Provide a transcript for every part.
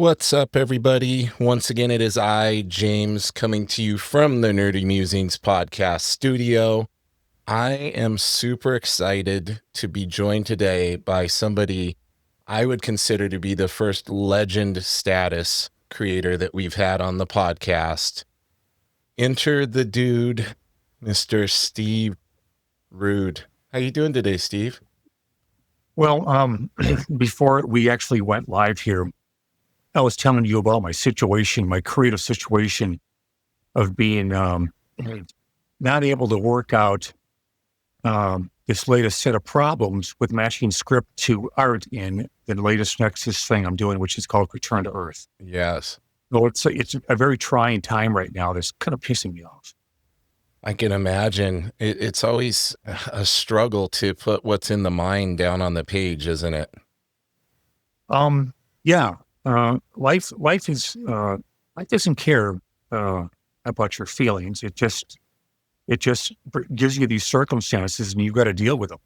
What's up, everybody? Once again, it is I, James, coming to you from the Nerdy Mewzings podcast studio. I am super excited to be joined today by somebody I would consider to be the first legend status creator that we've had on the podcast. Enter the dude, Mr. Steve Rude. How you doing today, Steve? Well, before we actually went live here, I was telling you about my situation, my creative situation of being not able to work out this latest set of problems with matching script to art in the latest Nexus thing I'm doing, which is called Return to Earth. Yes. So it's a very trying time right now that's kind of pissing me off. I can imagine. It's always a struggle to put what's in the mind down on the page, isn't it? Yeah. Life is life doesn't care about your feelings. It just gives you these circumstances, and you've got to deal with them.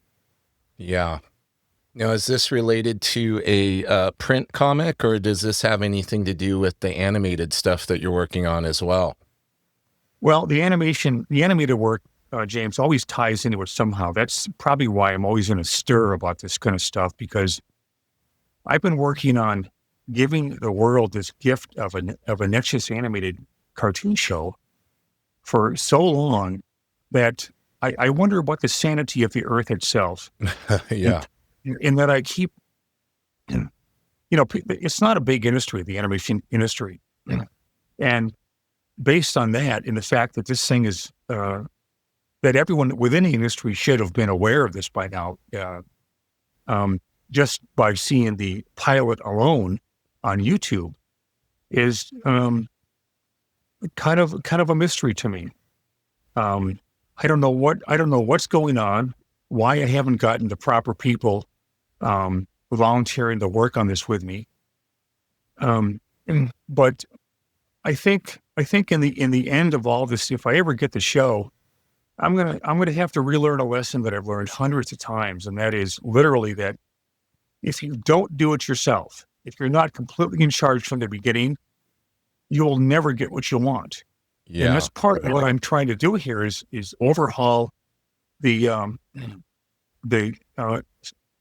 Yeah. Now, is this related to a print comic, or does this have anything to do with the animated stuff that you're working on as well? Well, the animated work, James, always ties into it somehow. That's probably why I'm always in a stir about this kind of stuff, because I've been working on giving the world this gift of a Nexus animated cartoon show for so long that I wonder about the sanity of the Earth itself. Yeah. In that I keep, it's not a big industry, the animation industry. And based on that, and the fact that this thing is, that everyone within the industry should have been aware of this by now, just by seeing the pilot alone on YouTube, is kind of a mystery to me. I don't know what's going on, why I haven't gotten the proper people volunteering to work on this with me. But I think in the end of all this, if I ever get the show, I'm gonna have to relearn a lesson that I've learned hundreds of times, and that is literally that if you don't do it yourself, if you're not completely in charge from the beginning, you'll never get what you want. Yeah. And that's part of what I'm trying to do here is overhaul the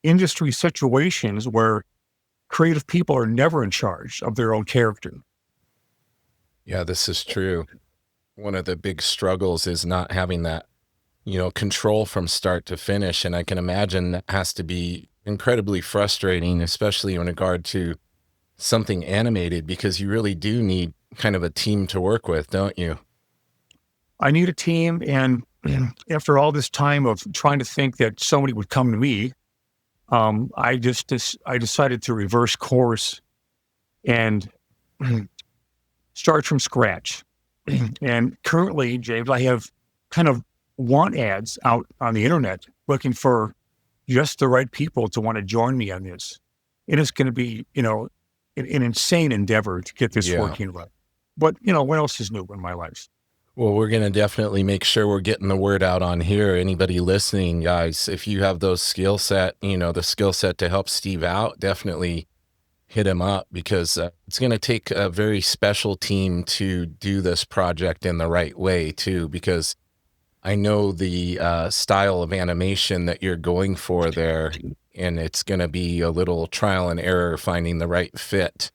industry situations where creative people are never in charge of their own character. Yeah, this is true. One of the big struggles is not having that, control from start to finish. And I can imagine that has to be incredibly frustrating, especially in regard to something animated, because you really do need kind of a team to work with, don't you? I need a team. And after all this time of trying to think that somebody would come to me, I decided to reverse course and start from scratch. And currently, James, I have kind of want ads out on the internet looking for just the right people to want to join me on this. It is going to be, an insane endeavor to get this working right. But, what else is new in my life? Well, we're going to definitely make sure we're getting the word out on here. Anybody listening, guys, if you have those skill set, the skill set to help Steve out, definitely hit him up, because it's going to take a very special team to do this project in the right way too, because I know the style of animation that you're going for there, and it's going to be a little trial and error finding the right fit,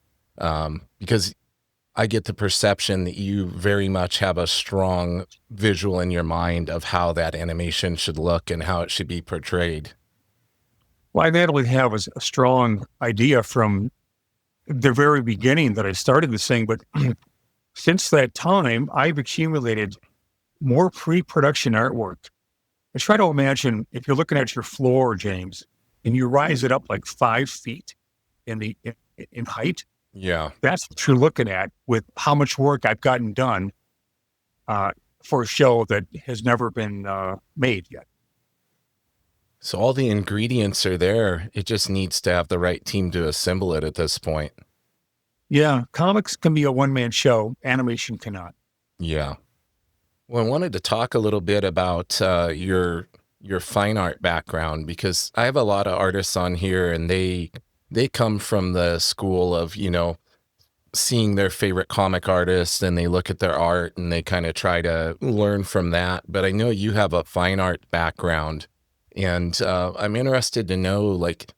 because I get the perception that you very much have a strong visual in your mind of how that animation should look and how it should be portrayed. Well, I not only have a strong idea from the very beginning that I started this thing, but since that time, I've accumulated more pre-production artwork. I try to imagine if you're looking at your floor, James, and you rise it up like 5 feet in height. Yeah. That's what you're looking at with how much work I've gotten done for a show that has never been made yet. So all the ingredients are there. It just needs to have the right team to assemble it at this point. Yeah. Comics can be a one-man show. Animation cannot. Yeah. Well, I wanted to talk a little bit about your fine art background, because I have a lot of artists on here, and they come from the school of, seeing their favorite comic artist and they look at their art and they kind of try to learn from that. But I know you have a fine art background, and I'm interested to know, like,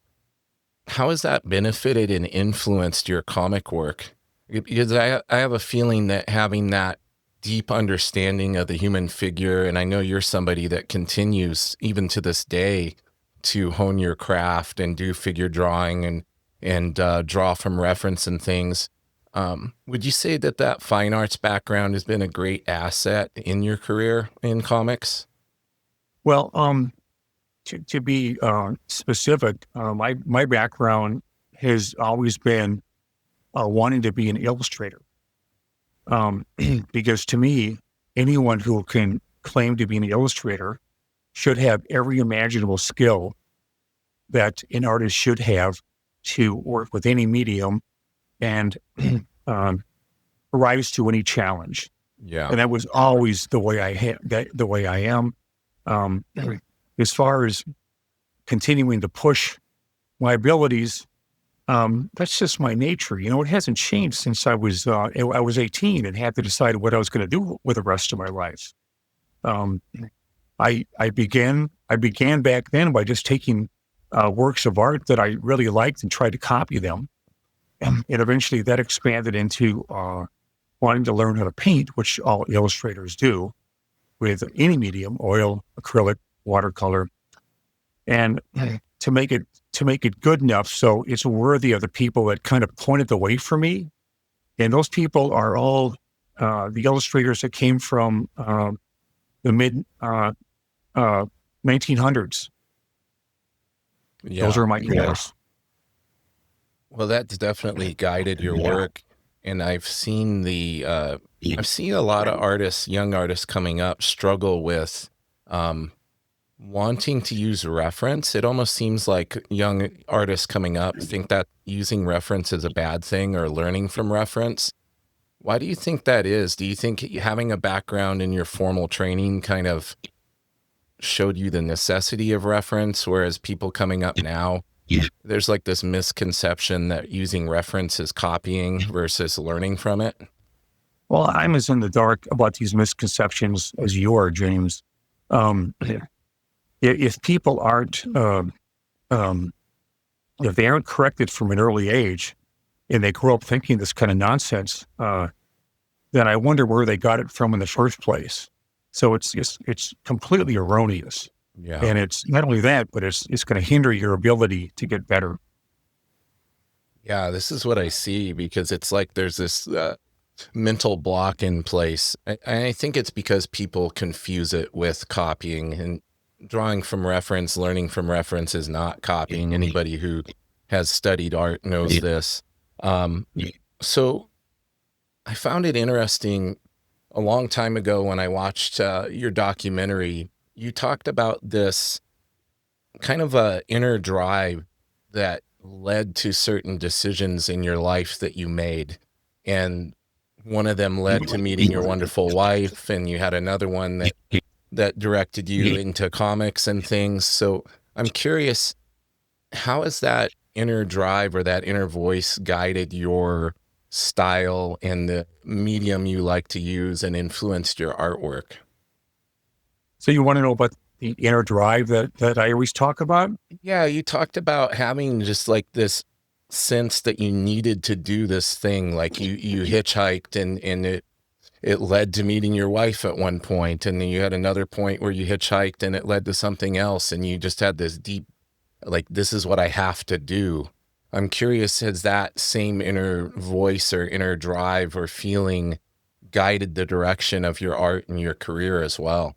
how has that benefited and influenced your comic work? Because I have a feeling that having that deep understanding of the human figure, and I know you're somebody that continues even to this day to hone your craft and do figure drawing and draw from reference and things. Would you say that that fine arts background has been a great asset in your career in comics? Well, to be specific, my background has always been wanting to be an illustrator. Because to me, anyone who can claim to be an illustrator should have every imaginable skill that an artist should have to work with any medium and rise to any challenge. Yeah. And that was always the way the way I am. As far as continuing to push my abilities, that's just my nature. You know, it hasn't changed since I was 18 and had to decide what I was going to do with the rest of my life. I began back then by just taking works of art that I really liked and tried to copy them. And eventually that expanded into wanting to learn how to paint, which all illustrators do with any medium, oil, acrylic, watercolor, and to make it good enough so it's worthy of the people that kind of pointed the way for me. And those people are all the illustrators that came from the mid 1900s. Yeah. Those are my heroes. Well, that's definitely guided your work. And I've seen I've seen a lot of artists, young artists coming up struggle with wanting to use reference. It almost seems like young artists coming up think that using reference is a bad thing or learning from reference. Why do you think that is? Do you think having a background in your formal training kind of showed you the necessity of reference, whereas people coming up now, there's like this misconception that using reference is copying versus learning from it? Well, I'm as in the dark about these misconceptions as you are, James. If people aren't, if they aren't corrected from an early age and they grow up thinking this kind of nonsense, then I wonder where they got it from in the first place. So it's completely erroneous. Yeah. And it's not only that, but it's going to hinder your ability to get better. Yeah, this is what I see, because it's like there's this mental block in place. I think it's because people confuse it with copying, and drawing from reference, learning from reference is not copying. Anybody who has studied art knows this. So I found it interesting a long time ago when I watched your documentary. You talked about this kind of a inner drive that led to certain decisions in your life that you made. And one of them led to meeting your wonderful wife, and you had another one that directed you into comics and things. So I'm curious, how has that inner drive or that inner voice guided your style and the medium you like to use and influenced your artwork? So you want to know about the inner drive that I always talk about? Yeah, you talked about having just like this sense that you needed to do this thing. Like you hitchhiked and it led to meeting your wife at one point, and then you had another point where you hitchhiked and it led to something else, and you just had this deep, like, this is what I have to do. I'm curious, has that same inner voice or inner drive or feeling guided the direction of your art and your career as well?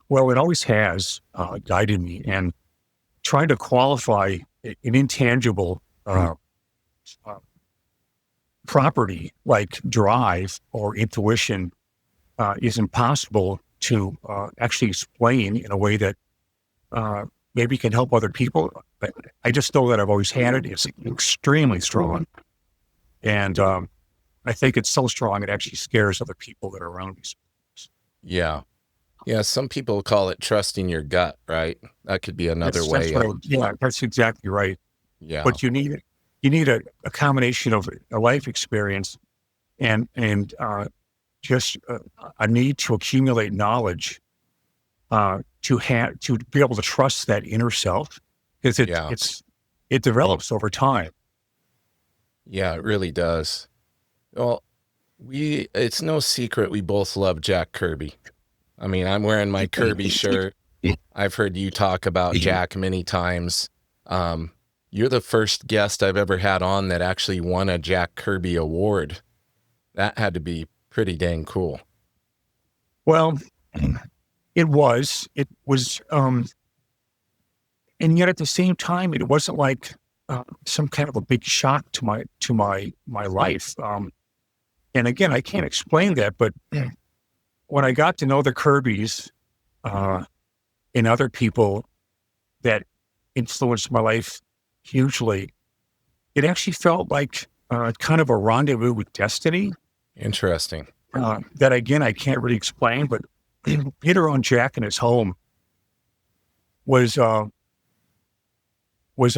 Well, it always has guided me, and trying to qualify an intangible property like drive or intuition is impossible to actually explain in a way that maybe can help other people. But I just know that I've always had it. It's extremely strong. And I think it's so strong, it actually scares other people that are around me. Yeah. Yeah. Some people call it trusting your gut, right? That could be another way. Yeah, that's exactly right. Yeah. But you need it. you need a combination of a life experience and just a need to accumulate knowledge to be able to trust that inner self, because Yeah. it develops over time. Yeah, it really does. Well, it's no secret we both love Jack Kirby. I mean, I'm wearing my Kirby shirt. I've heard you talk about Jack many times. You're the first guest I've ever had on that actually won a Jack Kirby Award. That had to be pretty dang cool. Well, it was, and yet at the same time, it wasn't like some kind of a big shock to my life. And again, I can't explain that, but when I got to know the Kirbys and other people that influenced my life hugely, it actually felt like kind of a rendezvous with destiny. Interesting. That again, I can't really explain, but Peter on Jack in his home was a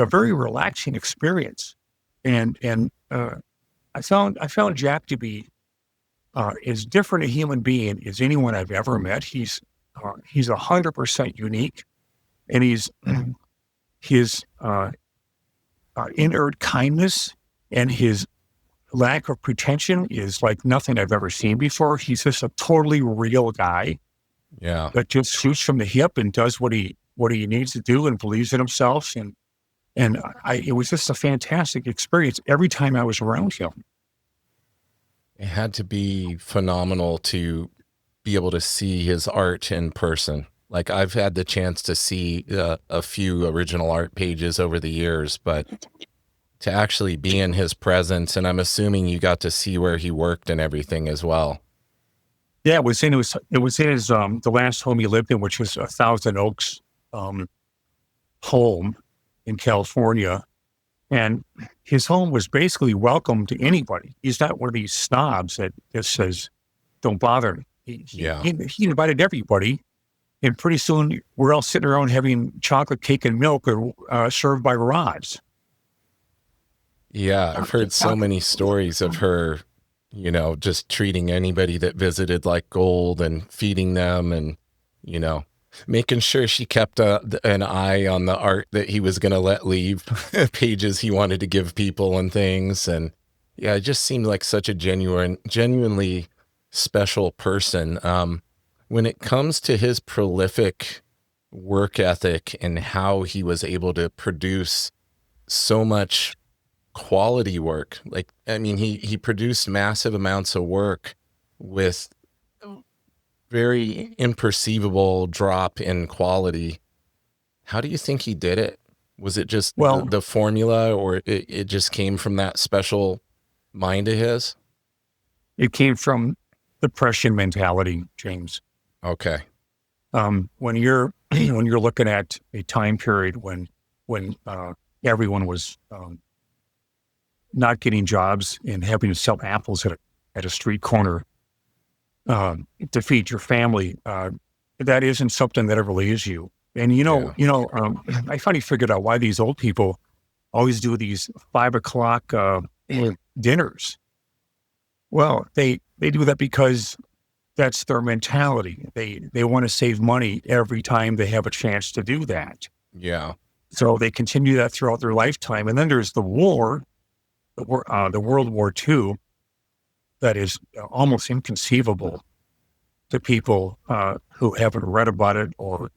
very relaxing experience, and I found Jack to be as different a human being as anyone I've ever met. He's 100% unique, and his inert kindness and his lack of pretension is like nothing I've ever seen before. He's just a totally real guy. Yeah. That just shoots from the hip and does what he needs to do and believes in himself. And it was just a fantastic experience every time I was around him. It had to be phenomenal to be able to see his art in person. Like, I've had the chance to see a few original art pages over the years, but to actually be in his presence, and I'm assuming you got to see where he worked and everything as well. Yeah, it was in his the last home he lived in, which was a Thousand Oaks home in California. And his home was basically welcome to anybody. He's not one of these snobs that just says, "Don't bother me." He invited everybody, and pretty soon we're all sitting around having chocolate cake and milk served by rods. Yeah, I've heard so many stories of her, just treating anybody that visited like gold and feeding them and, making sure she kept an eye on the art that he was going to let leave, pages he wanted to give people and things. And yeah, it just seemed like such a genuinely special person. When it comes to his prolific work ethic and how he was able to produce so much quality work, like, I mean, he produced massive amounts of work with very imperceivable drop in quality. How do you think he did it? Was it just the formula, or it just came from that special mind of his? It came from the Prussian mentality, James. Okay. When you're looking at a time period when everyone was not getting jobs and having to sell apples at a street corner to feed your family, that isn't something that ever leaves you. And I finally figured out why these old people always do these 5 o'clock dinners. Well, they do that because that's their mentality. They want to save money every time they have a chance to do that. Yeah. So they continue that throughout their lifetime. And then there's the war, the World War II, that is almost inconceivable to people who haven't read about it or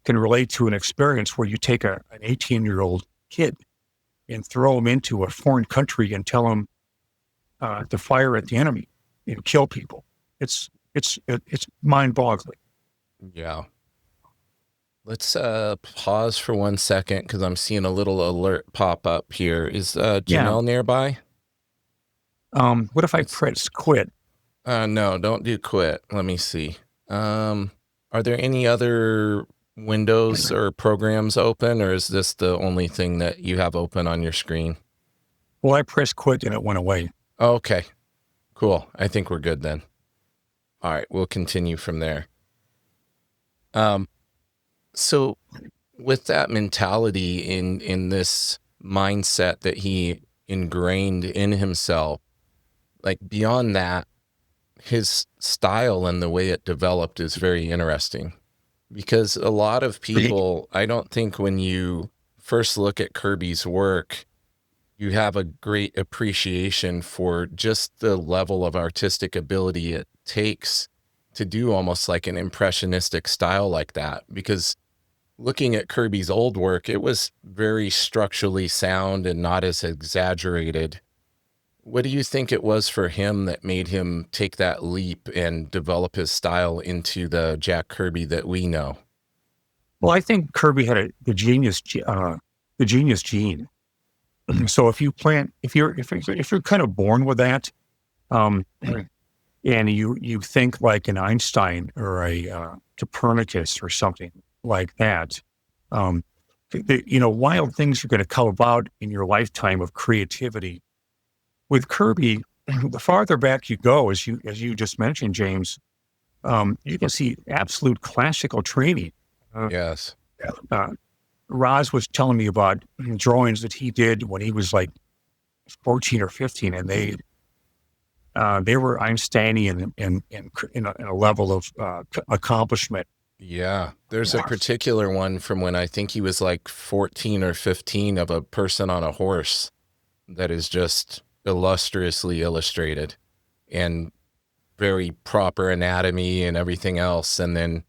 can relate to an experience where you take an 18-year-old kid and throw him into a foreign country and tell him to fire at the enemy and kill people. It's mind-boggling. Yeah. Let's pause for 1 second because I'm seeing a little alert pop up here. Is Janelle nearby? What if I press quit? No, don't do quit. Let me see. Are there any other windows or programs open, or is this the only thing that you have open on your screen? Well, I pressed quit and it went away. Okay, cool. I think we're good then. All right, we'll continue from there. So with that mentality in this mindset that he ingrained in himself, like beyond that, his style and the way it developed is very interesting, because a lot of people, I don't think when you first look at Kirby's work, you have a great appreciation for just the level of artistic ability it takes to do almost like an impressionistic style like that. Because looking at Kirby's old work, it was very structurally sound and not as exaggerated. What do you think it was for him that made him take that leap and develop his style into the Jack Kirby that we know? Well, I think Kirby had the genius gene. So if you're kind of born with that, and you think like an Einstein or a Copernicus or something like that, wild things are going to come about in your lifetime of creativity. With Kirby, the farther back you go, as you just mentioned, James, you can see absolute classical training. Yes. Roz was telling me about drawings that he did when he was like 14 or 15, and they were Einsteinian in a level of accomplishment. Yeah. There's a particular one from when I think he was like 14 or 15 of a person on a horse that is just illustriously illustrated and very proper anatomy and everything else. And then,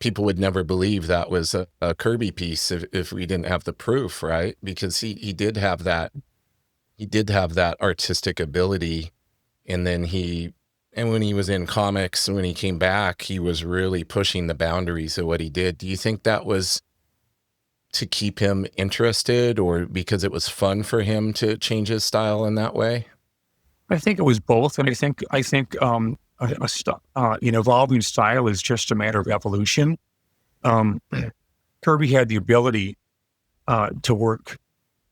people would never believe that was a Kirby piece if we didn't have the proof, right? Because he did have that artistic ability. And then when he was in comics, when he came back, he was really pushing the boundaries of what he did. Do you think that was to keep him interested, or because it was fun for him to change his style in that way? I think it was both, and I think an evolving style is just a matter of evolution. Kirby had the ability to work,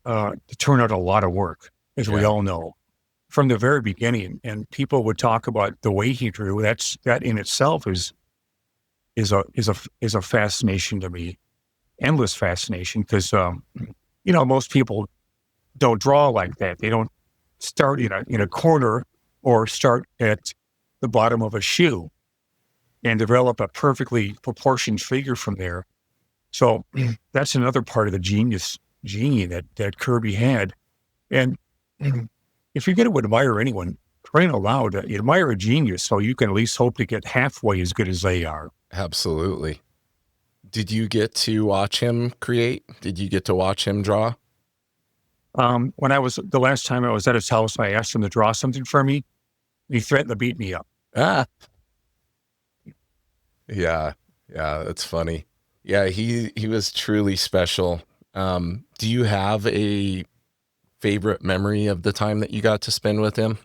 to turn out a lot of work, as we all know, from the very beginning. And people would talk about the way he drew. That in itself is a fascination to me, endless fascination, because most people don't draw like that. They don't start in a corner or start at the bottom of a shoe and develop a perfectly proportioned figure from there. So that's another part of the genius gene that Kirby had. And if you're going to admire anyone, praying aloud, admire a genius so you can at least hope to get halfway as good as they are. Absolutely. Did you get to watch him create? Did you get to watch him draw? The last time I was at his house, I asked him to draw something for me. He threatened to beat me up. Yeah, that's funny. Yeah, he was truly special. Do you have a favorite memory of the time that you got to spend with him?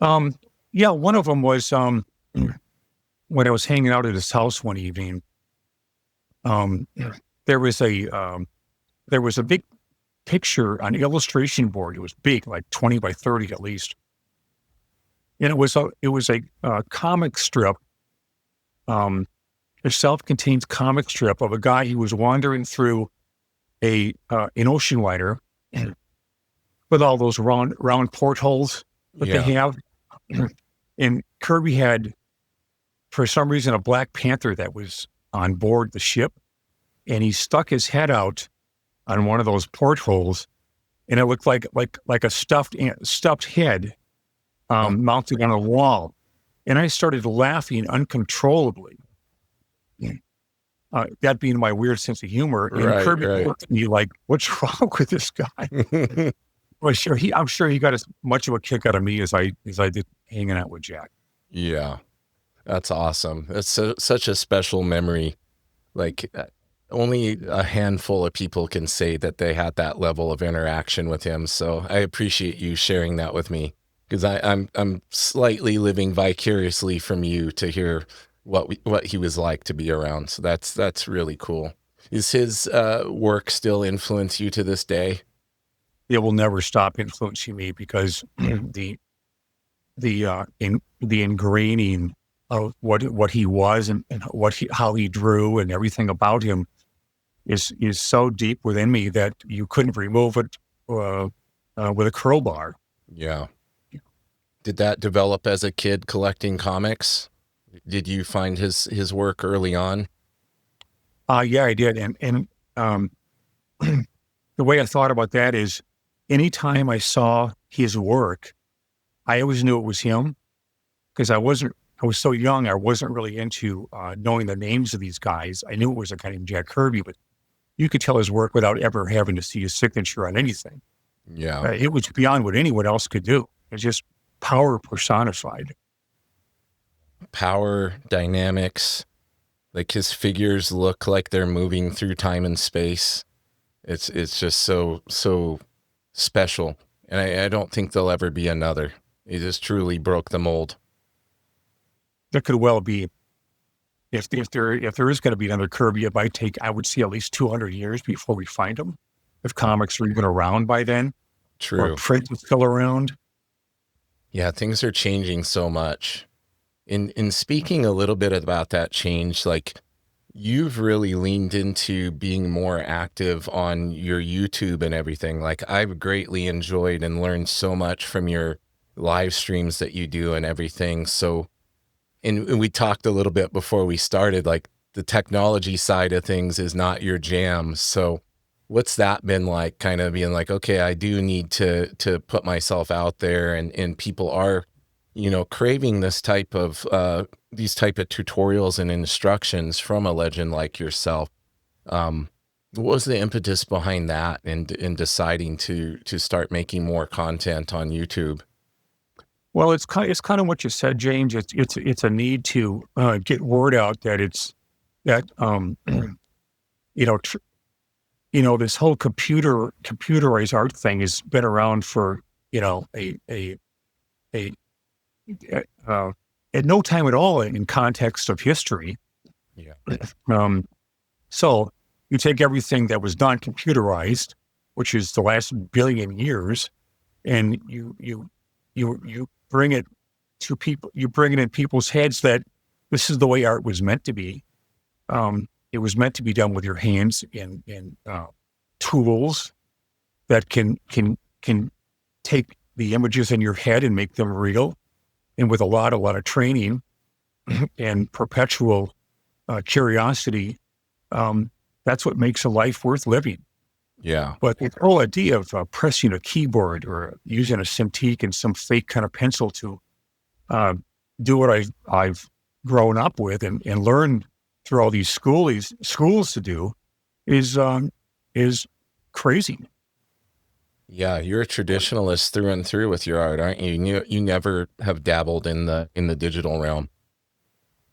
Yeah, one of them was when I was hanging out at his house one evening. There was a big picture on an illustration board. It was big, like 20 by 30 at least. And it was a comic strip, a self-contained comic strip of a guy who was wandering through an ocean liner with all those round portholes that they have. And Kirby had, for some reason, a Black Panther that was on board the ship, and he stuck his head out on one of those portholes, and it looked like a stuffed head mounted on a wall. And I started laughing uncontrollably. That being my weird sense of humor. And Kirby looked at me like, "What's wrong with this guy?" Well, I'm sure he got as much of a kick out of me as I did hanging out with Jack. Yeah, that's awesome. That's such a special memory. Like, only a handful of people can say that they had that level of interaction with him. So I appreciate you sharing that with me, because I'm slightly living vicariously from you to hear what he was like to be around. So that's really cool. Is his work still influence you to this day? It will never stop influencing me, because the ingraining of what he was and how he drew and everything about him is so deep within me that you couldn't remove it with a crowbar. Yeah. Did that develop as a kid collecting comics? Did you find his work early on? Yeah, I did. And the way I thought about that is anytime I saw his work, I always knew it was him because I was so young. I wasn't really into knowing the names of these guys. I knew it was a guy named Jack Kirby, but you could tell his work without ever having to see his signature on anything. Yeah. It was beyond what anyone else could do. It's just power personified. Power, dynamics, like his figures look like they're moving through time and space. It's just so special. And I don't think there'll ever be another. He just truly broke the mold. There could well be. If there is going to be another Kirby, it might take, I would see, at least 200 years before we find him. If comics are even around by then. True. Or print is still around. Yeah, things are changing so much. In speaking a little bit about that change, like you've really leaned into being more active on your YouTube and everything. Like I've greatly enjoyed and learned so much from your live streams that you do and everything. So, and we talked a little bit before we started, like the technology side of things is not your jam. So what's that been like, kind of being like, okay, I do need to put myself out there, and people are, you know, craving this type of these type of tutorials and instructions from a legend like yourself. What was the impetus behind that and in deciding to start making more content on YouTube? Well, it's kind of what you said, James. It's a need to get word out that this whole computerized art thing has been around for at no time at all in context of history. Yeah. So you take everything that was done computerized, which is the last billion years, and you bring it to people. You bring it in people's heads that this is the way art was meant to be. It was meant to be done with your hands and tools that can take the images in your head and make them real, and with a lot of training and perpetual curiosity, that's what makes a life worth living. Yeah. But the whole idea of pressing a keyboard or using a Cintiq and some fake kind of pencil to do what I've grown up with and learned through all these schools to do is crazy. Yeah, you're a traditionalist through and through with your art, aren't you? You never have dabbled in the digital realm.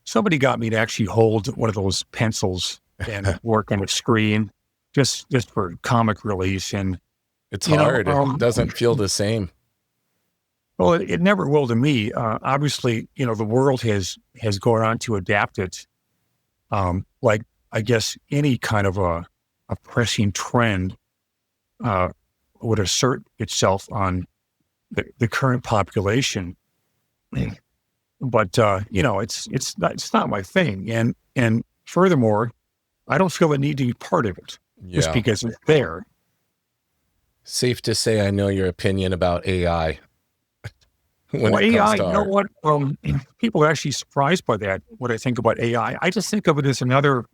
Somebody got me to actually hold one of those pencils and work on a screen just for comic release. And it's hard. It doesn't feel the same. Well, it never will to me. Obviously, the world has gone on to adapt it. Like, I guess any kind of a pressing trend would assert itself on the current population. But it's not my thing. And furthermore, I don't feel the need to be part of it just because it's there. Safe to say, I know your opinion about AI. When it AI, comes to you know art. what? People are actually surprised by that, what I think about AI. I just think of it as another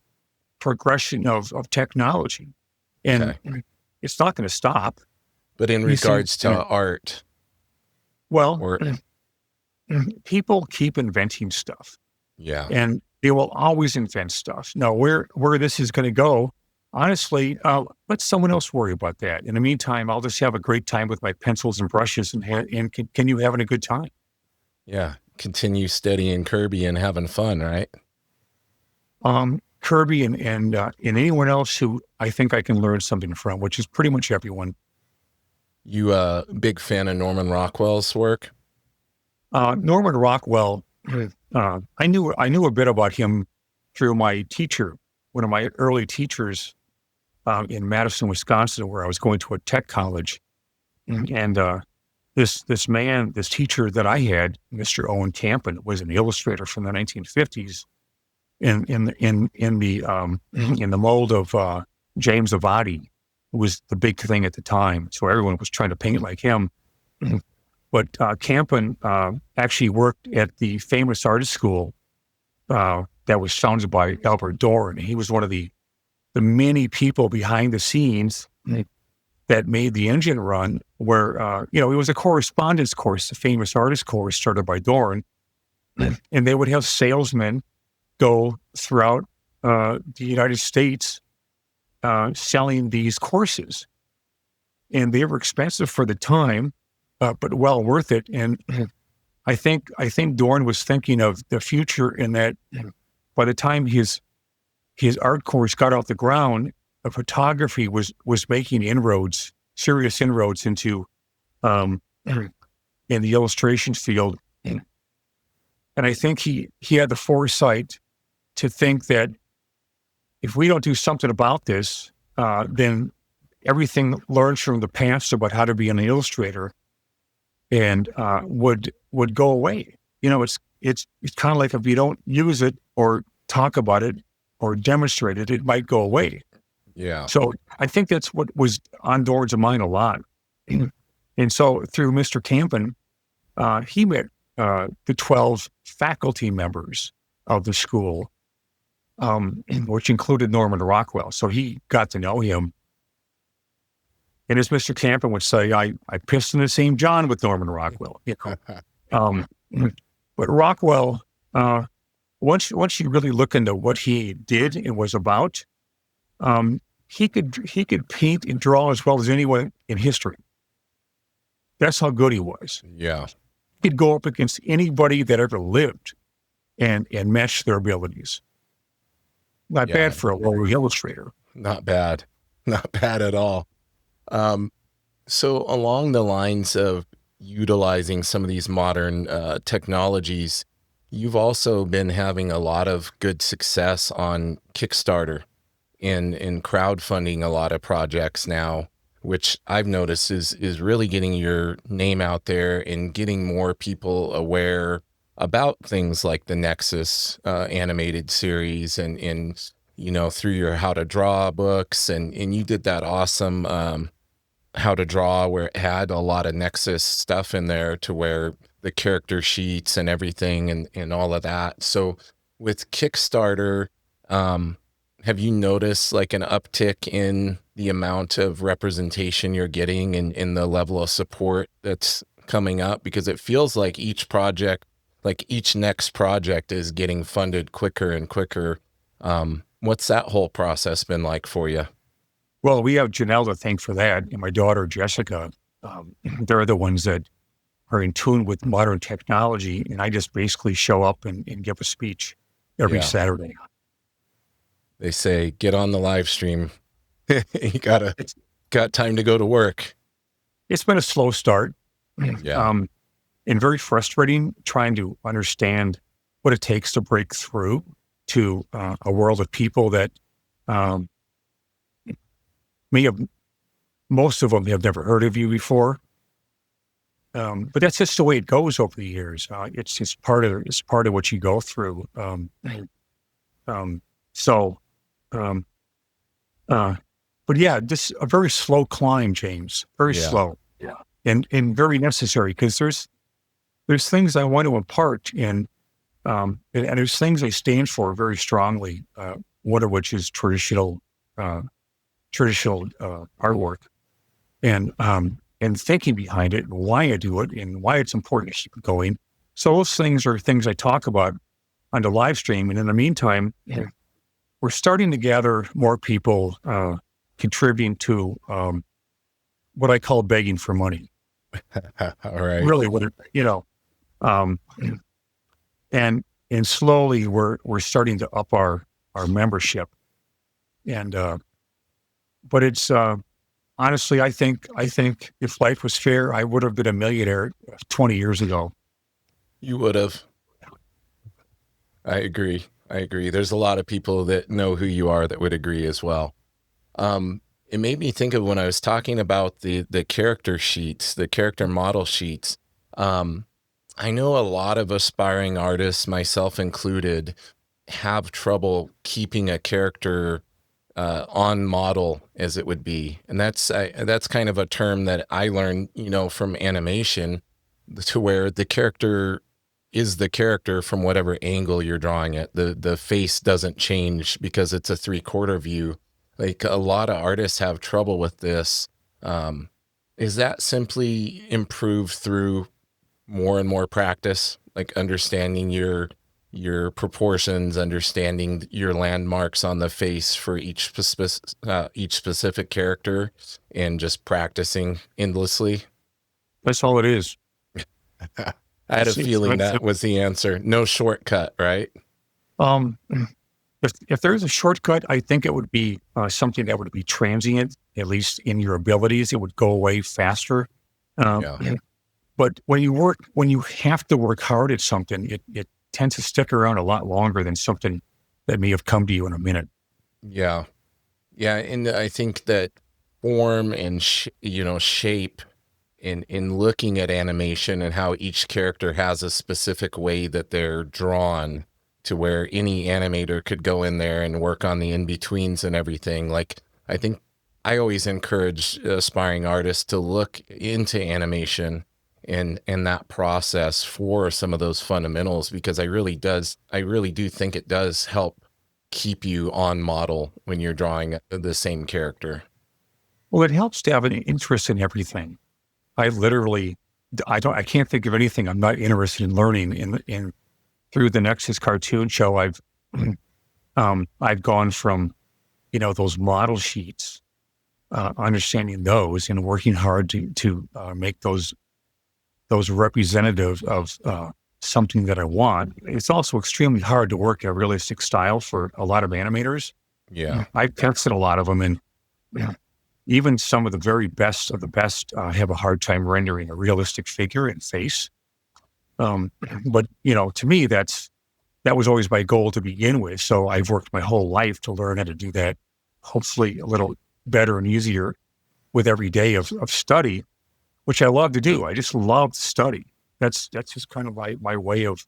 progression of technology. And it's not going to stop. But in regards to art, well, people keep inventing stuff. Yeah. And they will always invent stuff. Now, where this is going to go, honestly, let someone else worry about that. In the meantime, I'll just have a great time with my pencils and brushes and continue having a good time. Yeah. Continue studying Kirby and having fun, right? Kirby and anyone else who I think I can learn something from, which is pretty much everyone. You a big fan of Norman Rockwell's work? Norman Rockwell, I knew a bit about him through my teacher, one of my early teachers in Madison, Wisconsin, where I was going to a tech college. And this teacher that I had, Mr. Owen Campen, was an illustrator from the 1950s in the mold of James Avati was the big thing at the time. So everyone was trying to paint like him. But Campen actually worked at the famous artist school that was founded by Albert Dorn. He was one of the many people behind the scenes that made the engine run, where, it was a correspondence course, the famous artist course started by Dorn. And they would have salesmen go throughout the United States selling these courses. And they were expensive for the time, but well worth it. And I think Dorn was thinking of the future in that by the time his art course got off the ground, photography was making serious inroads into in the illustration field. And I think he had the foresight to think that if we don't do something about this, then everything learned from the past about how to be an illustrator and would go away. It's kind of like if you don't use it or talk about it or demonstrate it, it might go away. Yeah. So I think that's what was on Dorn's mind a lot. And so through Mr. Campen, he met the 12 faculty members of the school, which included Norman Rockwell. So he got to know him. And as Mr. Campen would say, I pissed in the same John with Norman Rockwell. But Rockwell, once you really look into what he did and was about, he could paint and draw as well as anyone in history. That's how good he was. Yeah. He could go up against anybody that ever lived and match their abilities. Not bad for a low illustrator. Not bad. Not bad at all. So along the lines of utilizing some of these modern technologies, you've also been having a lot of good success on Kickstarter and in crowdfunding a lot of projects now, which I've noticed is really getting your name out there and getting more people aware about things like the Nexus animated series and through your How to Draw books. And you did that awesome How to Draw where it had a lot of Nexus stuff in there to where the character sheets and everything and all of that. So with Kickstarter, have you noticed like an uptick in the amount of representation you're getting and in the level of support that's coming up? Because it feels like each next project is getting funded quicker and quicker. What's that whole process been like for you? Well, we have Janelle to thank for that, and my daughter, Jessica. They're the ones that are in tune with modern technology, and I just basically show up and give a speech every Saturday. They say, get on the live stream. You got time to go to work. It's been a slow start. Yeah. And very frustrating trying to understand what it takes to break through to a world of people that most of them have never heard of you before. But that's just the way it goes over the years. It's part of what you go through. But yeah, just a very slow climb, James. Very slow. Yeah. And very necessary because there's things I want to impart and there's things I stand for very strongly. One of which is traditional artwork, and thinking behind it, and why I do it, and why it's important to keep it going. So those things are things I talk about on the live stream. And in the meantime, we're starting to gather more people contributing to what I call begging for money. All right. Really, and slowly we're starting to up our membership, and but it's honestly, I think if life was fair, I would have been a millionaire 20 years ago. You would have. I agree. There's a lot of people that know who you are that would agree as well. It made me think of when I was talking about the character sheets, the character model sheets. I know a lot of aspiring artists, myself included, have trouble keeping a character on model as it would be. And that's kind of a term that I learned, from animation, to where the character is the character from whatever angle you're drawing it. The face doesn't change because it's a 3/4 view. Like, a lot of artists have trouble with this. Is that simply improved through more and more practice, like understanding your proportions, understanding your landmarks on the face for each specific character, and just practicing endlessly? That's all it is. I had a feeling that was the answer. No shortcut, right? Um, if there's a shortcut, I think it would be something that would be transient, at least in your abilities. It would go away faster. Yeah. But when you have to work hard at something, it tends to stick around a lot longer than something that may have come to you in a minute. Yeah. Yeah. And I think that form and, shape in looking at animation and how each character has a specific way that they're drawn, to where any animator could go in there and work on the in-betweens and everything. Like, I think I always encourage aspiring artists to look into animation and that process for some of those fundamentals, because I really do think it does help keep you on model when you're drawing the same character. Well, it helps to have an interest in everything. I can't think of anything I'm not interested in learning. In through the Nexus cartoon show, I've gone from, those model sheets, understanding those and working hard to make those representative of something that I want. It's also extremely hard to work a realistic style for a lot of animators. Yeah. I've tested a lot of them, and even some of the very best of the best have a hard time rendering a realistic figure and face. But to me, that was always my goal to begin with. So I've worked my whole life to learn how to do that, hopefully a little better and easier with every day of study, which I love to do. I just love to study. That's just kind of my way of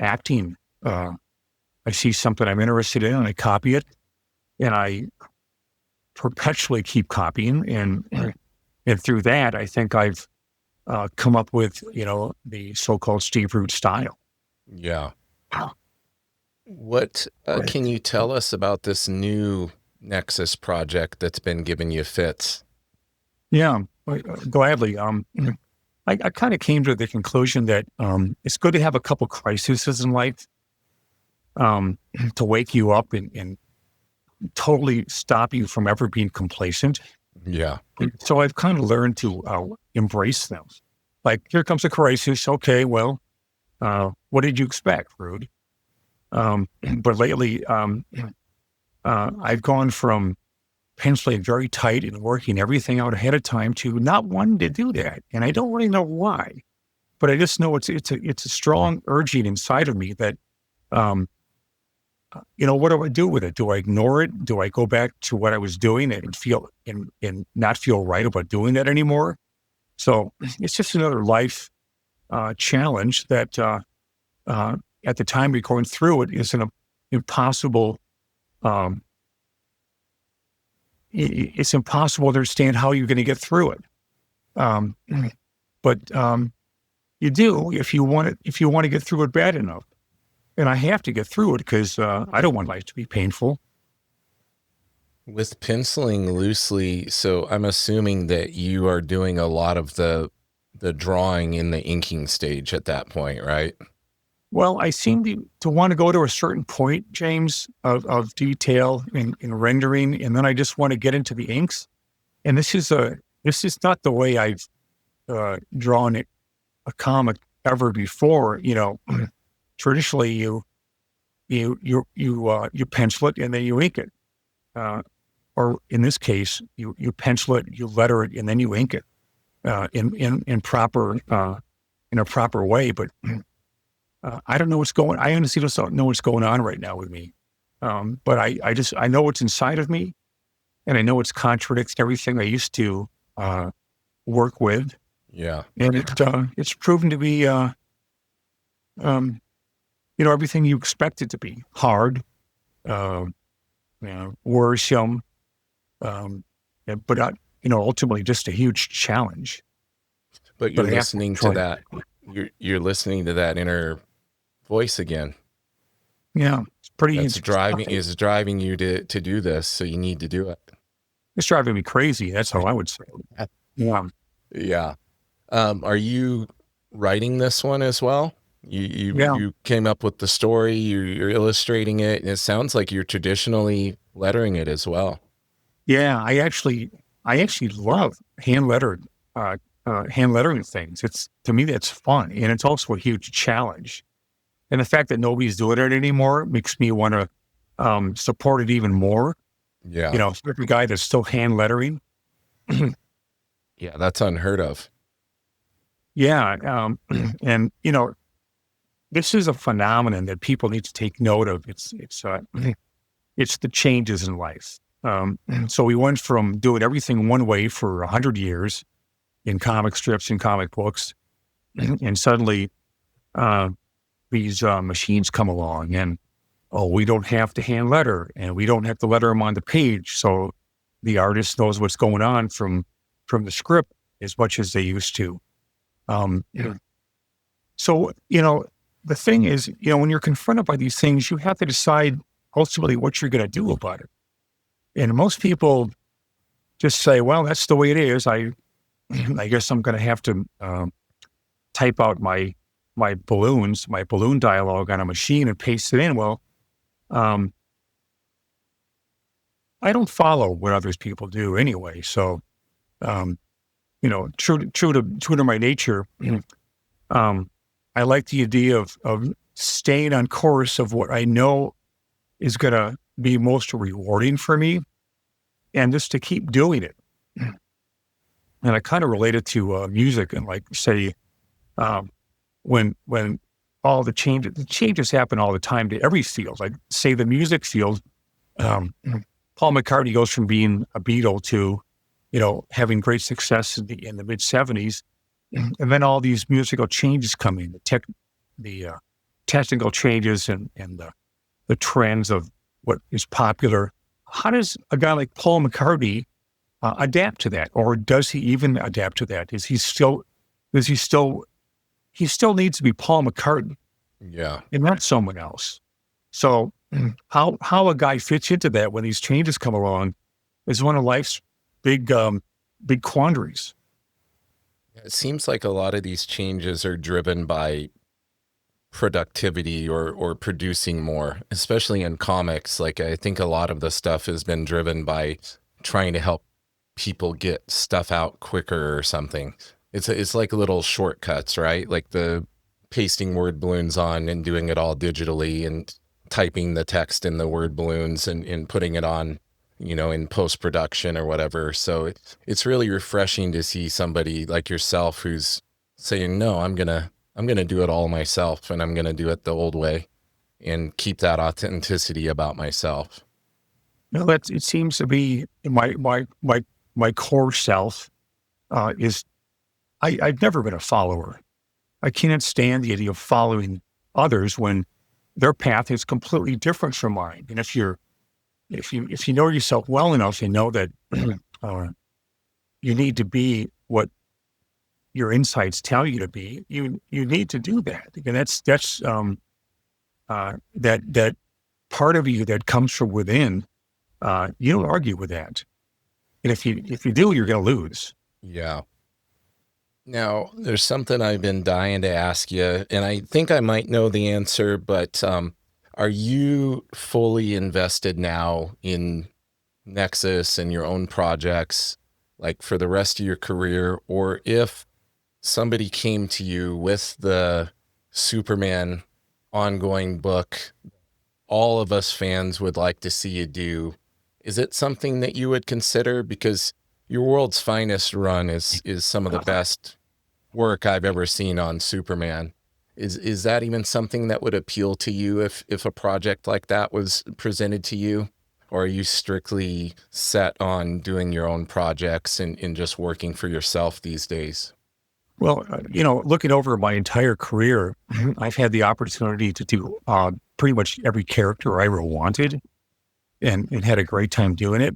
acting. I see something I'm interested in and I copy it, and I perpetually keep copying. And through that, I think I've come up with, the so-called Steve Root style. Yeah. What can you tell us about this new Nexus project that's been giving you fits? Yeah, gladly. I kind of came to the conclusion that it's good to have a couple crises in life to wake you up and totally stop you from ever being complacent. Yeah. So I've kind of learned to embrace them. Like, here comes a crisis. Okay, well, what did you expect, Rude? But lately, I've gone from penciling very tight and working everything out ahead of time to not wanting to do that. And I don't really know why, but I just know it's a strong urging inside of me that, what do I do with it? Do I ignore it? Do I go back to what I was doing and feel and not feel right about doing that anymore? So it's just another life challenge that at the time we're going through it is an impossible. It's impossible to understand how you're going to get through it. But you do if you want it. If you want to get through it bad enough, and I have to get through it because I don't want life to be painful. With penciling loosely, so I'm assuming that you are doing a lot of the drawing in the inking stage at that point, right? Well, I seem to want to go to a certain point, James, of detail in rendering, and then I just want to get into the inks. And this is not the way I've drawn a comic ever before. Traditionally you pencil it and then you ink it, or in this case you pencil it, you letter it, and then you ink it in a proper way. But I don't know what's going. I honestly just don't know what's going on right now with me. But I know what's inside of me, and I know it's contradicts everything I used to work with. Yeah, and it's proven to be everything you expect it to be: hard, worrisome, but ultimately just a huge challenge. But you're listening to that. You're listening to that inner voice again. Yeah, it's pretty. That's driving you to do this. So you need to do it. It's driving me crazy. That's how I would say. Yeah. Yeah. Are you writing this one as well? You came up with the story. You're illustrating it, and it sounds like you're traditionally lettering it as well. Yeah, I actually love hand lettering things. To me that's fun, and it's also a huge challenge. And the fact that nobody's doing it anymore makes me want to support it even more. Yeah, every guy that's still hand lettering. Yeah, that's unheard of. Yeah, and this is a phenomenon that people need to take note of. It's the changes in life. So we went from doing everything one way for 100 years in comic strips and comic books, and suddenly these machines come along, and we don't have to hand letter, and we don't have to letter them on the page, so the artist knows what's going on from the script as much as they used to. So the thing is, when you're confronted by these things, you have to decide ultimately what you're going to do about it. And most people just say, well, that's the way it is. I guess I'm going to have to type out my balloon dialogue on a machine and paste it in. Well, I don't follow what others people do anyway. So, true to my nature, I like the idea of staying on course of what I know is going to be most rewarding for me, and just to keep doing it. And I kind of relate it to music, and like say, when all the changes happen all the time to every field, like say the music field, Paul McCartney goes from being a Beatle to, having great success in the mid '70s. And then all these musical changes come in, the technical changes and the trends of what is popular. How does a guy like Paul McCartney adapt to that? Or does he even adapt to that? He still needs to be Paul McCartney. Yeah. And not someone else. So how a guy fits into that when these changes come along is one of life's big quandaries. It seems like a lot of these changes are driven by productivity or producing more, especially in comics. Like I think a lot of the stuff has been driven by trying to help people get stuff out quicker or something. It's like little shortcuts, right? Like the pasting word balloons on and doing it all digitally and typing the text in the word balloons and putting it on, in post-production or whatever. So it's really refreshing to see somebody like yourself who's saying, no, I'm going to do it all myself, and I'm going to do it the old way and keep that authenticity about myself. No, it seems to be my core self is I've never been a follower. I cannot stand the idea of following others when their path is completely different from mine. And if you know yourself well enough, you know that you need to be what your insights tell you to be. You need to do that, and that's that part of you that comes from within. You don't argue with that, and if you do, you're going to lose. Yeah. Now, there's something I've been dying to ask you, and I think I might know the answer, but are you fully invested now in Nexus and your own projects, like for the rest of your career? Or if somebody came to you with the Superman ongoing book, all of us fans would like to see you do, is it something that you would consider? Because your World's Finest run is some of the best work I've ever seen on Superman. Is that even something that would appeal to you if a project like that was presented to you? Or are you strictly set on doing your own projects and just working for yourself these days? Well, looking over my entire career, I've had the opportunity to do pretty much every character I ever wanted. and had a great time doing it.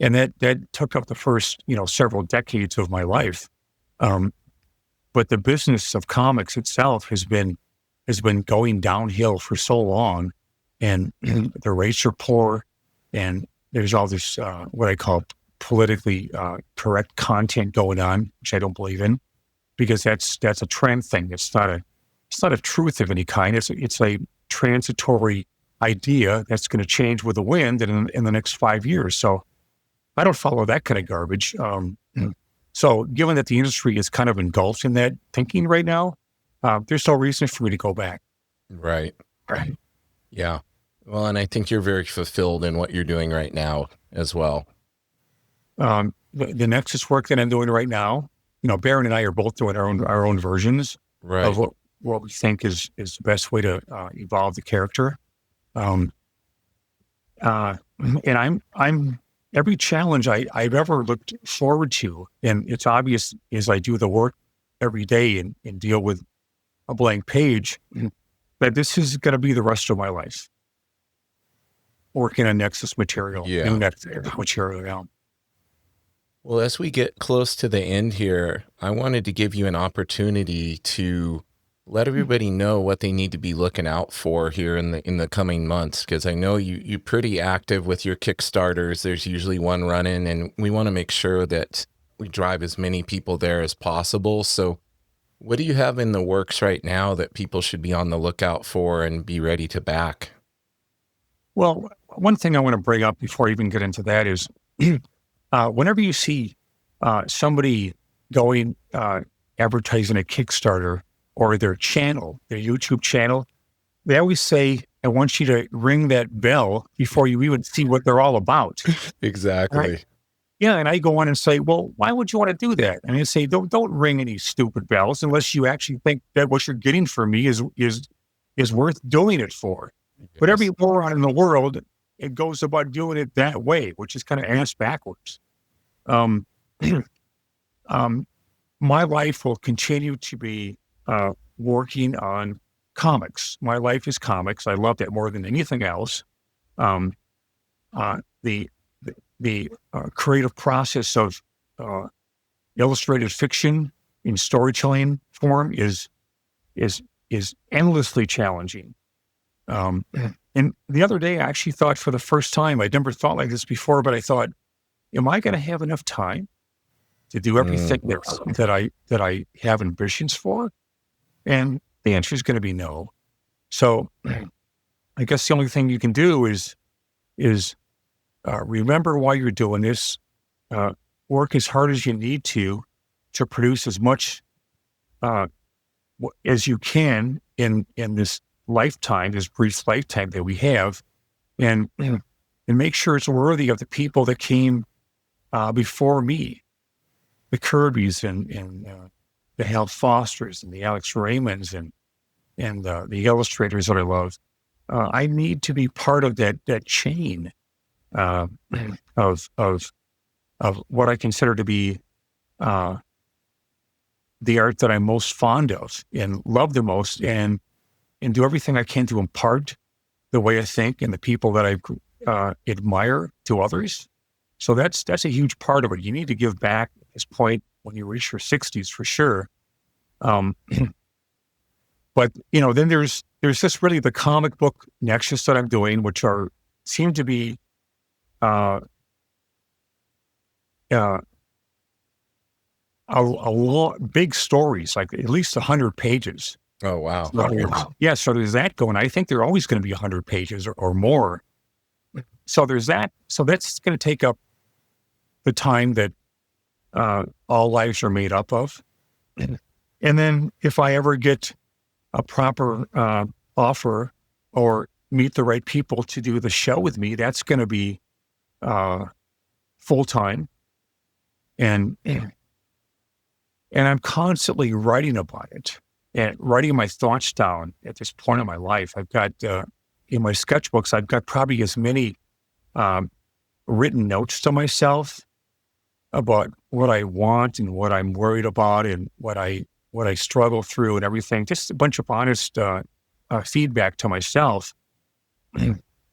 And that took up the first, several decades of my life. But the business of comics itself has been going downhill for so long, and the rates are poor, and there's all this what I call politically correct content going on, which I don't believe in, because that's a trend thing. It's not a truth of any kind. It's a transitory idea that's going to change with the wind in the next 5 years. So I don't follow that kind of garbage. So given that the industry is kind of engulfed in that thinking right now, there's no reason for me to go back. Right. Right. Yeah. Well, and I think you're very fulfilled in what you're doing right now as well. The Nexus work that I'm doing right now, Baron and I are both doing our own versions of what we think is the best way to evolve the character. And I'm every challenge I've ever looked forward to, and it's obvious as I do the work every day and deal with a blank page, that this is going to be the rest of my life. Working on Nexus material, new Nexus material. Yeah. Well, as we get close to the end here, I wanted to give you an opportunity to let everybody know what they need to be looking out for here in the coming months, because I know you're pretty active with your Kickstarters. There's usually one running, and we want to make sure that we drive as many people there as possible. So what do you have in the works right now that people should be on the lookout for and be ready to back? Well, one thing I want to bring up before I even get into that is whenever you see somebody going advertising a Kickstarter or their channel, their YouTube channel, they always say, I want you to ring that bell before you even see what they're all about. Exactly. Right? Yeah, and I go on and say, well, why would you want to do that? And I say, don't ring any stupid bells unless you actually think that what you're getting from me is worth doing it for. Yes. But every moron in the world, it goes about doing it that way, which is kind of ass backwards. My life will continue to be working on comics. My life is comics. I love that more than anything else. The creative process of illustrated fiction in storytelling form is endlessly challenging. And the other day, I actually thought for the first time, I'd never thought like this before, but I thought, am I going to have enough time to do everything that I have ambitions for? And the answer is going to be no. So I guess the only thing you can do is remember why you're doing this, work as hard as you need to produce as much as you can in this lifetime, this brief lifetime that we have, and make sure it's worthy of the people that came before me, the Kirbys and the Hal Fosters and the Alex Raymonds and the illustrators that I love. I need to be part of that chain of what I consider to be the art that I'm most fond of and love the most, and do everything I can to impart the way I think and the people that I admire to others. So that's a huge part of it. You need to give back at this point when you reach your 60s for sure. But then there's just really the comic book Nexus that I'm doing, which seem to be big stories, like at least 100 pages. Oh, wow. So there's that going. I think they're always going to be 100 pages or more. So there's that. So that's going to take up the time that all lives are made up of. And then if I ever get a proper offer or meet the right people to do the show with me, that's going to be full-time. And I'm constantly writing about it and writing my thoughts down at this point in my life. I've got, in my sketchbooks, I've got probably as many written notes to myself about what I want and what I'm worried about and what I struggle through and everything. Just a bunch of honest feedback to myself.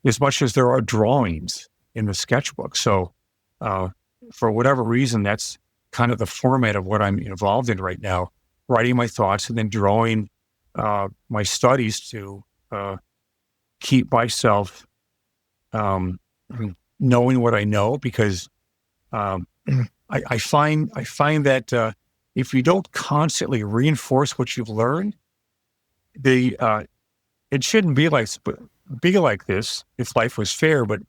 as much as there are drawings in the sketchbook. So for whatever reason, that's kind of the format of what I'm involved in right now, writing my thoughts and then drawing my studies to keep myself knowing what I know, because I find that if you don't constantly reinforce what you've learned, it shouldn't be like this if life was fair, but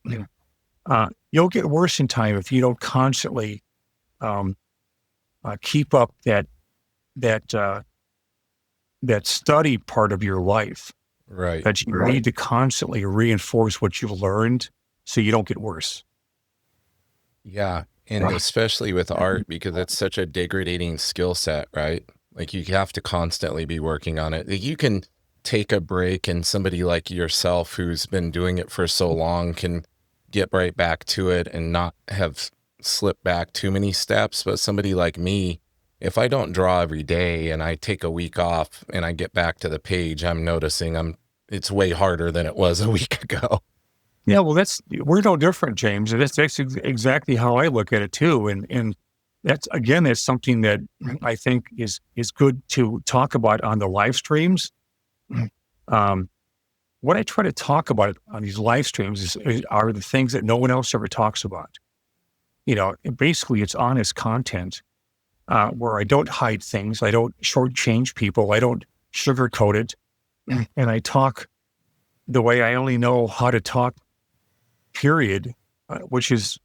you'll get worse in time if you don't constantly keep up that study part of your life. Right. That you need to constantly reinforce what you've learned so you don't get worse. Yeah. And especially with art, because it's such a degrading skill set, right? Like you have to constantly be working on it. You can take a break, and somebody like yourself who's been doing it for so long can get right back to it and not have slipped back too many steps. But somebody like me, if I don't draw every day and I take a week off and I get back to the page, I'm noticing it's way harder than it was a week ago. Yeah, well, we're no different, James. That's exactly how I look at it too. And that's something that I think is good to talk about on the live streams. What I try to talk about on these live streams are the things that no one else ever talks about. Basically it's honest content, where I don't hide things. I don't shortchange people. I don't sugarcoat it. And I talk the way I only know how to talk, period, which is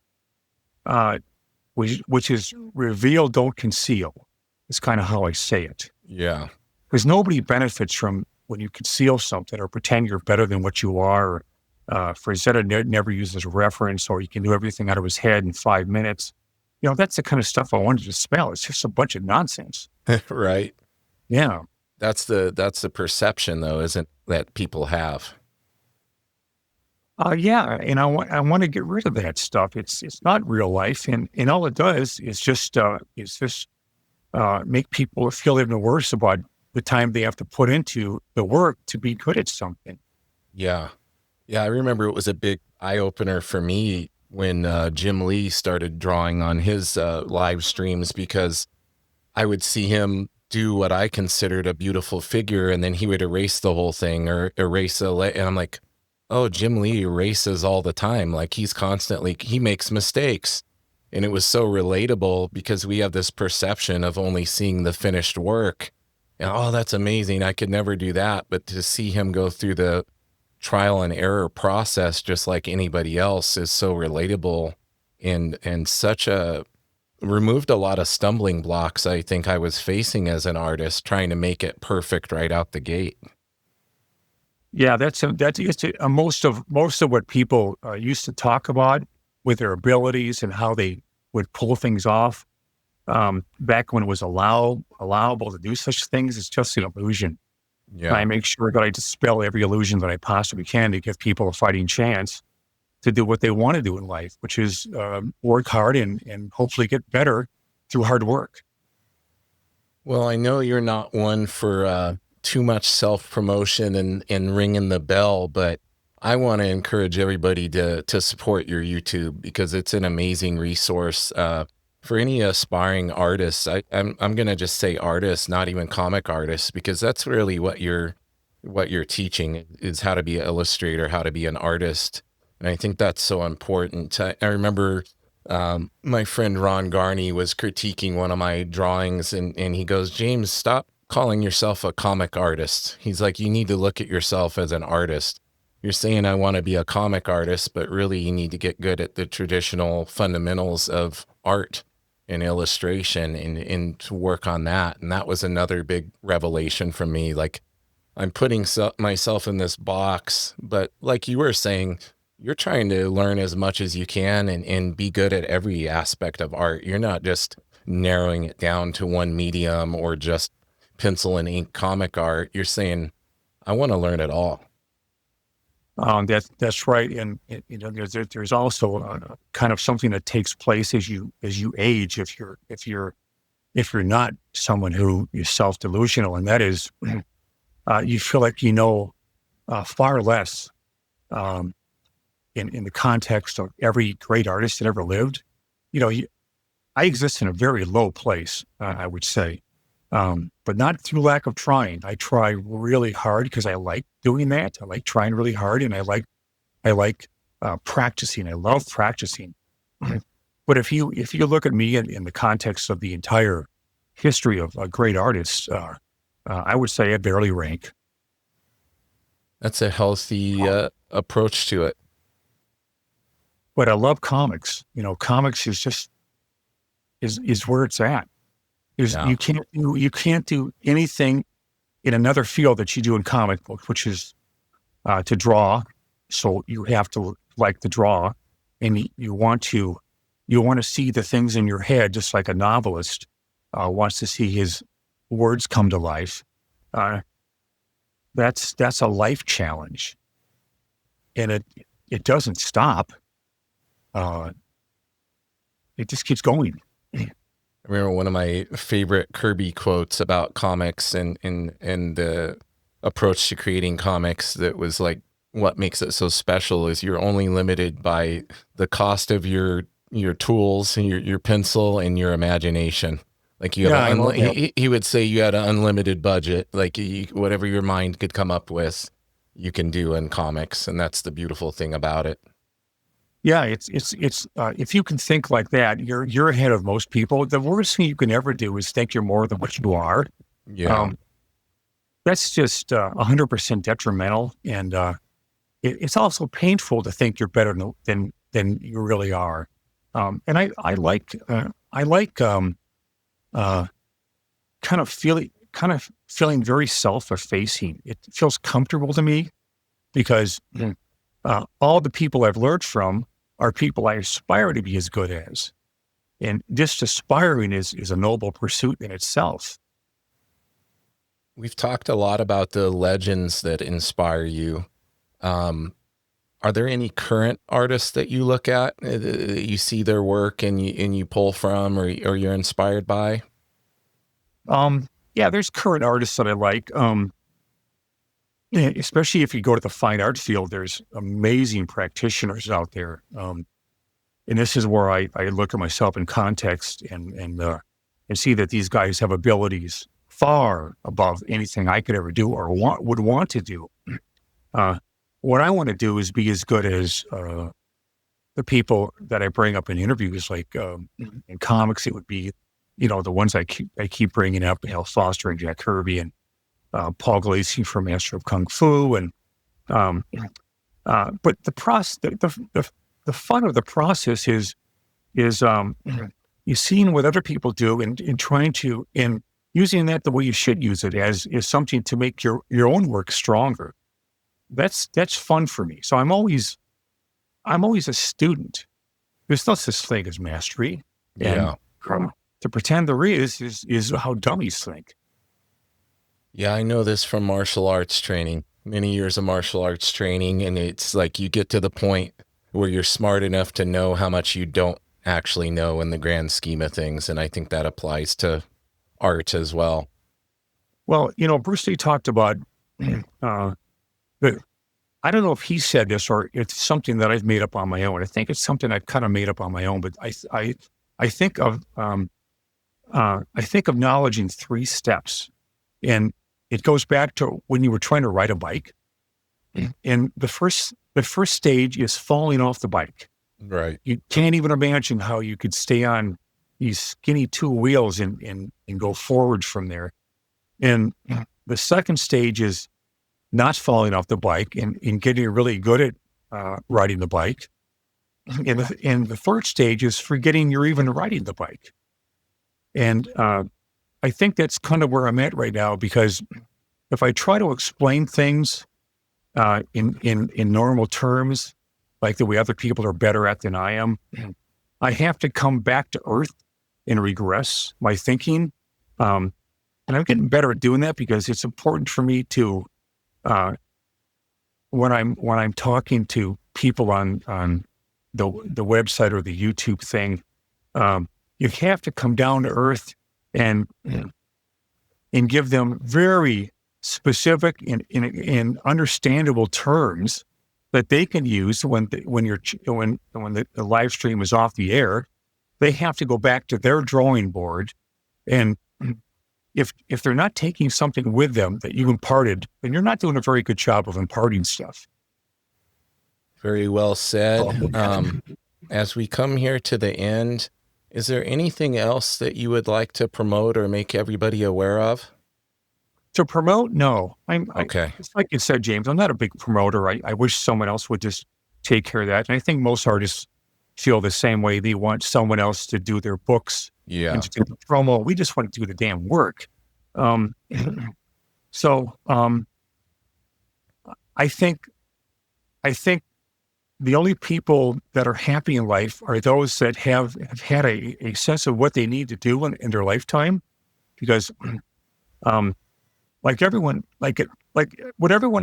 reveal, don't conceal. It's kind of how I say it. Yeah. Because nobody benefits from when you conceal something or pretend you're better than what you are. Frazetta never uses a reference, or you can do everything out of his head in 5 minutes. That's the kind of stuff I wanted to dispel. It's just a bunch of nonsense. Right. Yeah. That's the perception, though, isn't that people have? Yeah, and I want to get rid of that stuff. It's not real life, and all it does is just make people feel even worse about the time they have to put into the work to be good at something. Yeah. Yeah, I remember it was a big eye-opener for me when Jim Lee started drawing on his live streams, because I would see him do what I considered a beautiful figure, and then he would erase the whole thing or erase and I'm like, oh, Jim Lee erases all the time. Like he makes mistakes. And it was so relatable because we have this perception of only seeing the finished work. And, oh, that's amazing. I could never do that. But to see him go through the trial and error process, just like anybody else, is so relatable and removed a lot of stumbling blocks I think I was facing as an artist, trying to make it perfect right out the gate. Yeah, that's most of what people used to talk about with their abilities and how they would pull things off. Back when it was allowable to do such things, it's just an illusion. Yeah. And I make sure that I dispel every illusion that I possibly can to give people a fighting chance to do what they want to do in life, which is work hard and hopefully get better through hard work. Well, I know you're not one for too much self-promotion and ringing the bell, but I want to encourage everybody to support your YouTube, because it's an amazing resource for any aspiring artists. I'm going to just say artists, not even comic artists, because that's really what you're teaching, is how to be an illustrator, how to be an artist. And I think that's so important. I remember my friend Ron Garney was critiquing one of my drawings, and he goes, James, stop calling yourself a comic artist. He's like, you need to look at yourself as an artist. You're saying I want to be a comic artist, but really you need to get good at the traditional fundamentals of art and illustration and to work on that. And that was another big revelation for me. Like, I'm putting myself in this box, but like you were saying, you're trying to learn as much as you can and be good at every aspect of art. You're not just narrowing it down to one medium or just pencil and ink comic art. You're saying, I want to learn it all. That's right. And there's also kind of something that takes place as you age, if you're not someone who is self-delusional, and that is you feel like you know far less in the context of every great artist that ever lived. I exist in a very low place, I would say, but not through lack of trying. I try really hard because I like doing that. I like trying really hard, and I like practicing. I love practicing. But if you look at me in the context of the entire history of great artists, I would say I barely rank. That's a healthy approach to it. But I love comics. Comics is just is where it's at. Yeah. You can't do anything in another field that you do in comic books, which is to draw. So you have to like to draw, and you want to see the things in your head, just like a novelist wants to see his words come to life. That's a life challenge, and it doesn't stop. It just keeps going. I remember one of my favorite Kirby quotes about comics and the approach to creating comics that was like, what makes it so special is you're only limited by the cost of your tools and your pencil and your imagination. Like you have he would say you had an unlimited budget, like whatever your mind could come up with, you can do in comics. And that's the beautiful thing about it. Yeah, it's if you can think like that, you're ahead of most people. The worst thing you can ever do is think you're more than what you are. Yeah. That's just 100% detrimental, and it's also painful to think you're better than you really are. And I like kind of feeling very self-effacing. It feels comfortable to me because all the people I've learned from are people I aspire to be as good as. And just aspiring is a noble pursuit in itself. We've talked a lot about the legends that inspire you. Are there any current artists that you look at, you see their work and you pull from, or you're inspired by? Yeah, there's current artists that I like. Especially if you go to the fine art field, there's amazing practitioners out there. And this is where I look at myself in context and see that these guys have abilities far above anything I could ever do or would want to do. What I want to do is be as good as the people that I bring up in interviews, like in comics, it would be, the ones I keep bringing up, Hal Foster and Jack Kirby and Paul Gulacy from Master of Kung Fu, and but the process, the fun of the process is you seeing what other people do and trying to and using that the way you should use it as something to make your own work stronger. That's fun for me. So I'm always a student. There's no such thing as mastery. Yeah. And to pretend there is how dummies think. Yeah, I know this from martial arts training, many years of martial arts training. And it's like you get to the point where you're smart enough to know how much you don't actually know in the grand scheme of things. And I think that applies to art as well. Well, Bruce Lee talked about, I don't know if he said this or it's something that I've made up on my own. I think it's something I've kind of made up on my own, but I think of knowledge in 3 steps. And it goes back to when you were trying to ride a bike. And the first stage is falling off the bike. Right. You can't even imagine how you could stay on these skinny 2 wheels and go forward from there. And the second stage is not falling off the bike and getting really good at riding the bike. And the third stage is forgetting you're even riding the bike. And I think that's kind of where I'm at right now, because if I try to explain things in normal terms, like the way other people are better at than I am, I have to come back to earth and regress my thinking. And I'm getting better at doing that because it's important for me to, when I'm talking to people on the website or the YouTube thing, you have to come down to earth and give them very specific and understandable terms that they can use when the live stream is off the air. They have to go back to their drawing board, and if they're not taking something with them that you imparted, then you're not doing a very good job of imparting stuff. Very well said. As we come here to the end, is there anything else that you would like to promote or make everybody aware of? To promote? No. Okay. It's like you said, James, I'm not a big promoter. I wish someone else would just take care of that. And I think most artists feel the same way. They want someone else to do their books and to do the promo. We just want to do the damn work. I think the only people that are happy in life are those that have had a sense of what they need to do in their lifetime, because what everyone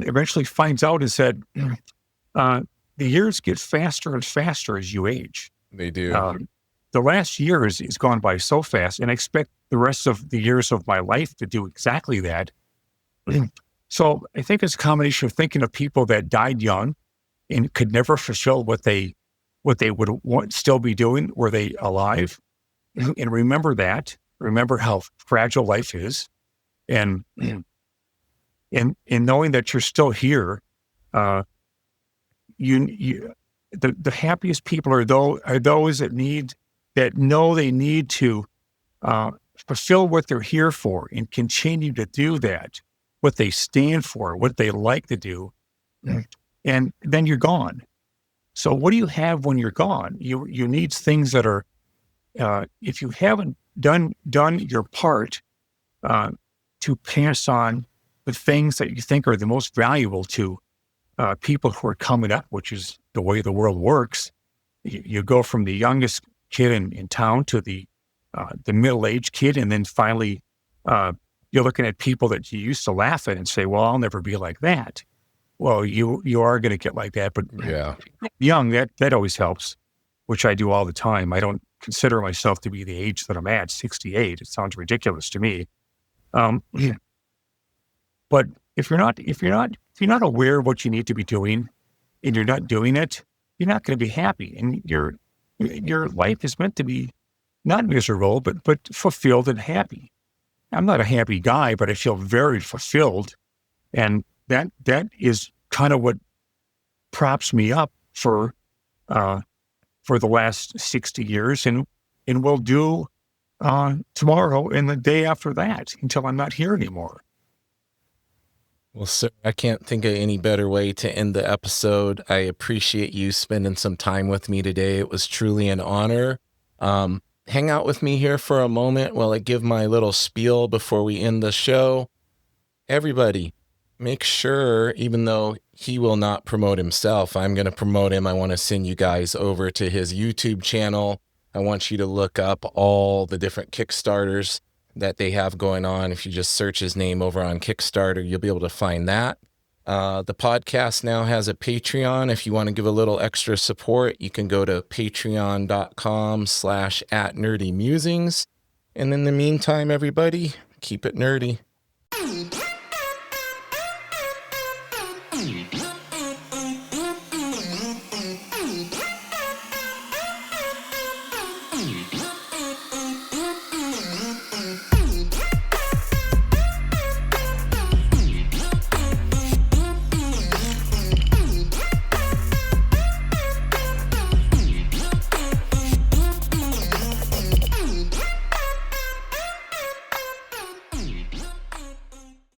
eventually finds out is that the years get faster and faster as you age. They do. The last year is gone by so fast, and I expect the rest of the years of my life to do exactly that. So I think it's a combination of thinking of people that died young and could never fulfill what they would still be doing were they alive, and remember how fragile life is, and knowing that you're still here. The happiest people are those that know they need to fulfill what they're here for and continue to do that, what they stand for, what they like to do, and then you're gone. So what do you have when you're gone? You need things that are, if you haven't done your part to pass on the things that you think are the most valuable to people who are coming up, which is the way the world works. You go from the youngest kid in town to the middle-aged kid, and then finally you're looking at people that you used to laugh at and say, "Well, I'll never be like that." Well, you are going to get like that, but young, that always helps, which I do all the time. I don't consider myself to be the age that I'm at, 68. It sounds ridiculous to me. But if you're not aware of what you need to be doing, and you're not doing it, you're not going to be happy. And your life is meant to be not miserable, but fulfilled and happy. I'm not a happy guy, but I feel very fulfilled, and that is kind of what props me up for the last 60 years, and will do tomorrow and the day after that until I'm not here anymore. Well, sir, I can't think of any better way to end the episode. I appreciate you spending some time with me today. It was truly an honor. Hang out with me here for a moment while I give my little spiel before we end the show. Everybody, make sure, even though he will not promote himself, I'm going to promote him. I want to send you guys over to his YouTube channel. I want you to look up all the different Kickstarters that they have going on. If you just search his name over on Kickstarter, you'll be able to find that. The podcast now has a Patreon. If you want to give a little extra support, you can go to patreon.com/@Nerdy Mewzings. And in the meantime, everybody, keep it nerdy.